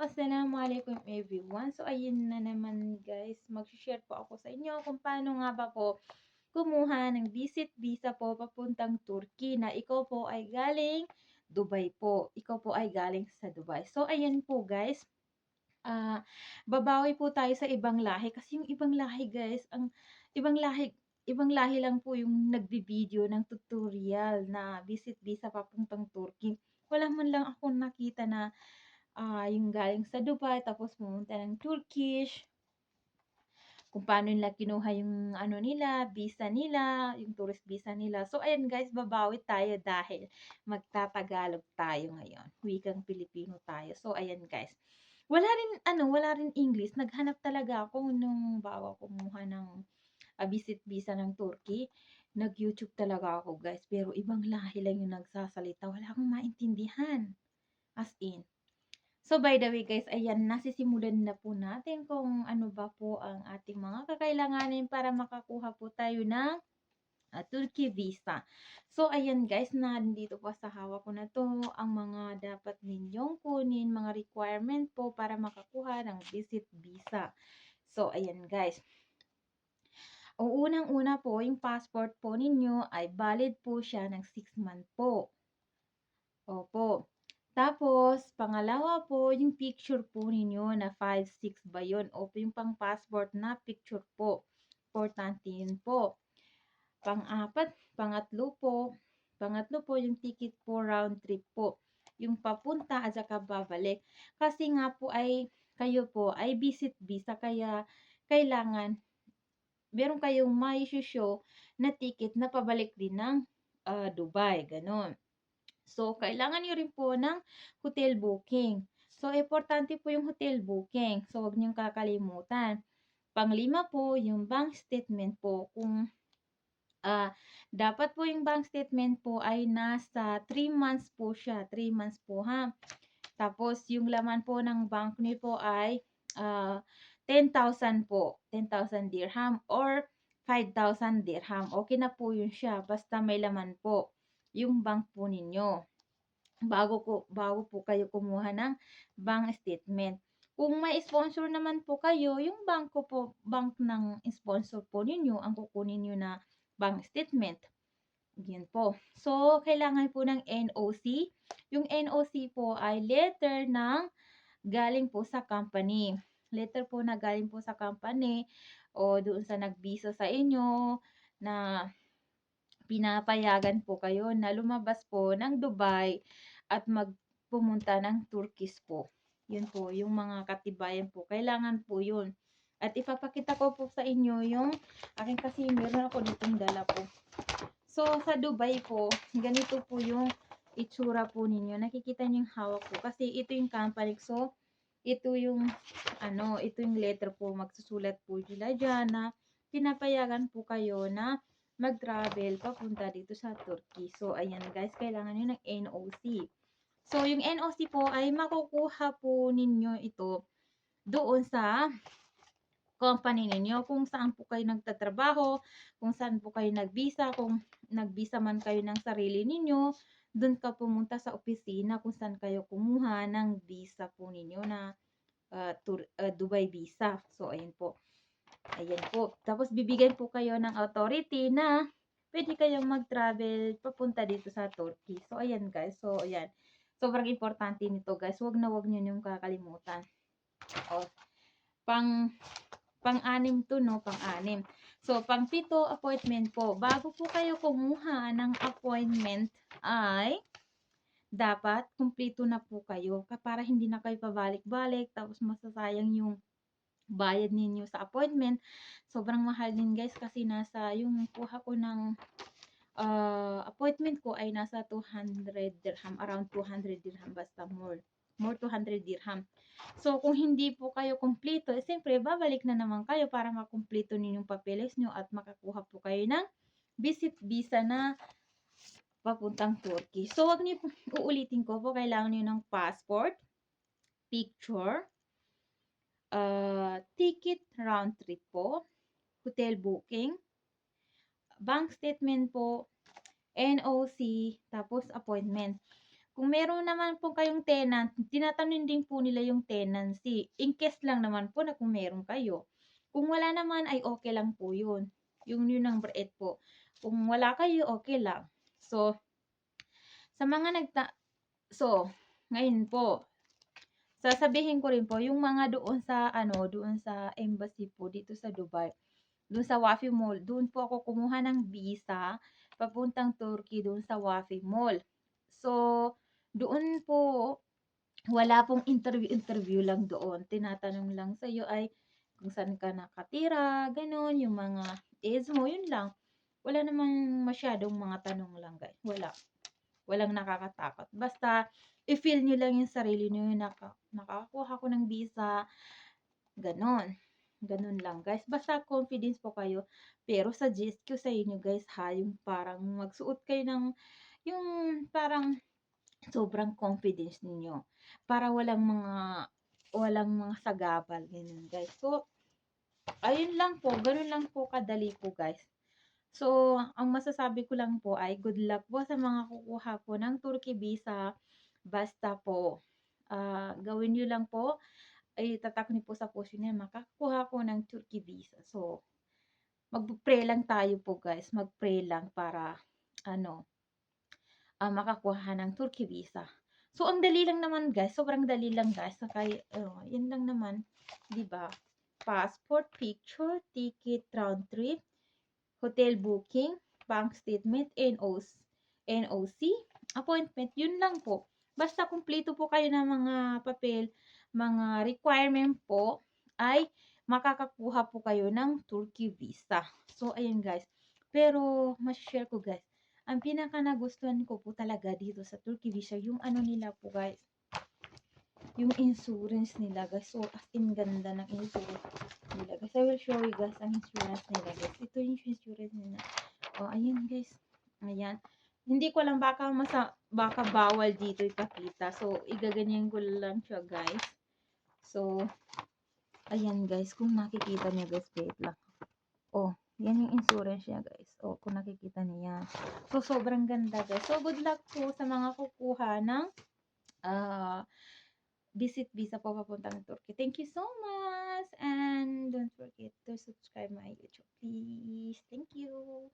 Assalamualaikum everyone. So, ayun na naman guys, mag-share po ako sa inyo kung paano nga ba po kumuha ng visit visa po papuntang Turkey na ikaw po ay galing Dubai po. Ikaw po ay galing sa Dubai. So, ayan po guys, ah, babawi po tayo sa ibang lahi kasi yung ibang lahi guys, ang ibang lahi ibang lahi lang po yung nagbi-video ng tutorial na visit visa papuntang Turkey. Wala man lang akong nakita na yung galing sa Dubai tapos pumunta ng Turkish, kung paano nila kinuha yung ano nila, visa nila, yung tourist visa nila. So ayan guys, babawi tayo dahil magtatagalog tayo ngayon. Wikang Pilipino tayo. So ayan guys. Wala rin English. Naghanap talaga ako nung bago kumuha ng visit visa ng Turkey. Nag-YouTube talaga ako guys, pero ibang lahi lang yung nagsasalita. Wala akong maintindihan. As in. So, by the way guys, ayan, nasisimulan na po natin kung ano ba po ang ating mga kakailanganin para makakuha po tayo ng Turkey visa. So, ayan guys, nandito po sa hawak ko na to ang mga dapat ninyong kunin, mga requirement po para makakuha ng visit visa. So, ayan guys. Ang unang-una po, yung passport po ninyo ay valid po siya ng 6 month po. Opo. Tapos, pangalawa po, yung picture po ninyo na 5-6 ba yun? Opo, yung pang passport na picture po. Importante yun po. Pangatlo po yung ticket po round trip po. Yung papunta at saka babalik. Kasi nga po ay kayo po ay visit visa kaya kailangan meron kayong may show na ticket na pabalik din ng Dubai, ganon. So, kailangan niyo rin po ng hotel booking. So, importante po yung hotel booking. So, huwag niyong kakalimutan. Panglima po, yung bank statement po. Kung dapat po yung bank statement po ay nasa 3 months po siya. 3 months po ha. Tapos, yung laman po ng bank niyo po ay 10,000 po. 10,000 dirham or 5,000 dirham. Okay na po yun siya. Basta may laman po yung bank po ninyo bago po kayo kumuha ng bank statement. Kung may sponsor naman po kayo, yung bank ng sponsor po ninyo ang kukunin niyo na bank statement. Yan po. So, kailangan po ng NOC. Yung NOC po ay letter ng galing po sa company. Letter po na galing po sa company o doon sa nagbisa sa inyo na pinapayagan po kayo na lumabas po ng Dubai at pumunta ng Turkish po. Yun po, yung mga katibayan po. Kailangan po yun. At ipapakita ko po sa inyo yung akin kasi meron ako ditong dala po. So, sa Dubai po, ganito po yung itsura po ninyo. Nakikita niyo yung hawak po. Kasi ito yung company. So, ito yung ito yung letter po. Magsusulat po sila dyan na pinapayagan po kayo na mag-travel papunta dito sa Turkey. So, ayan guys, kailangan nyo ng NOC. So, yung NOC po ay makukuha po ninyo ito doon sa company ninyo, kung saan po kayo nagtatrabaho, kung saan po kayo nagbisa, kung nagbisa man kayo ng sarili ninyo, doon ka pumunta sa opisina kung saan kayo kumuha ng visa po ninyo na Dubai visa. So, ayan po. Ayan po. Tapos, bibigyan po kayo ng authority na pwede kayong mag-travel papunta dito sa Turkey. So, ayan guys. So, ayan. Sobrang importante nito guys. Huwag na huwag nyo yung kakalimutan. O, pang-anim to, no? Pang-anim. So, pang-pito, appointment po. Bago po kayo kumuha ng appointment ay dapat kumpleto na po kayo para hindi na kayo pabalik-balik tapos masasayang yung bayad ninyo sa appointment. Sobrang mahal din guys kasi nasa yung kuha ko ng appointment ko ay nasa 200 dirham, around 200 dirham basta more 200 dirham. So, kung hindi po kayo kumpleto, siyempre, babalik na naman kayo para makumpleto ninyong papeles nyo at makakuha po kayo ng visit visa na papuntang Turkey. So, wag niyo, uulitin ko po, kailangan niyo ng passport, picture, ticket round trip po, hotel booking, bank statement po, NOC, tapos appointment. Kung meron naman po kayong tenant, tinatanong din po nila yung tenancy. In case lang naman po na kung meron kayo. Kung wala naman ay okay lang po yun. Yung number 8 po. Kung wala kayo, okay lang. So, sa mga so, ngayon po, sasabihin ko rin po, yung mga doon sa doon sa embassy po dito sa Dubai, doon sa Wafi Mall, doon po ako kumuha ng visa papuntang Turkey doon sa Wafi Mall. So, doon po wala pong interview lang doon. Tinatanong lang sa'yo ay kung saan ka nakatira, gano'n, yung mga age mo, yun lang. Wala namang masyadong mga tanong lang, guys. Walang nakakatakot. Basta i-feel niyo lang yung sarili niyo, nakakakuha ko ng visa, gano'n. Gano'n lang, guys. Basta confidence po kayo. Pero suggest ko sa inyo, guys, ha, yung parang magsuot kayo ng yung parang sobrang confidence ninyo para walang mga sagabal, ganun, guys. So, ayun lang po, gano'n lang po kadali po, guys. So, ang masasabi ko lang po ay good luck po sa mga kukuha po ng Turkey visa. Basta po, gawin niyo lang po, ay tatak niyo po sa puso niyo makakuha ko ng Turkey visa. So, magpe-pray lang tayo po, guys. Mag-pray lang para ano, makakuha ng Turkey visa. So, ang dali lang naman, guys. Sobrang dali lang, guys. Saka, yun lang naman, 'di ba? Passport picture, ticket round trip, hotel booking, bank statement, NOC, appointment, yun lang po. Basta kumpleto po kayo ng mga papel, mga requirement po, ay makakakuha po kayo ng Turkey visa. So, ayun, guys. Pero, share ko, guys, ang pinaka nagustuhan ko po talaga dito sa Turkey visa, yung ano nila po, guys, yung insurance nila, guys. So, as in ganda ng insurance nila, guys. I will show you, guys, ang insurance nila, guys. Ito yung insurance nila. Oh, ayan, guys. Ayan. Hindi ko lang baka bawal dito ipakita. So, igaganyan ko lang siya, guys. So, ayan, guys. Kung nakikita niyo, guys, wait lang. Oh, yan yung insurance niya, guys. Oh, kung nakikita niya. So, sobrang ganda, guys. So, good luck po sa mga kukuha ng visit visa po papuntang Turkey. Thank you so much. And don't forget to subscribe my YouTube, please. Thank you.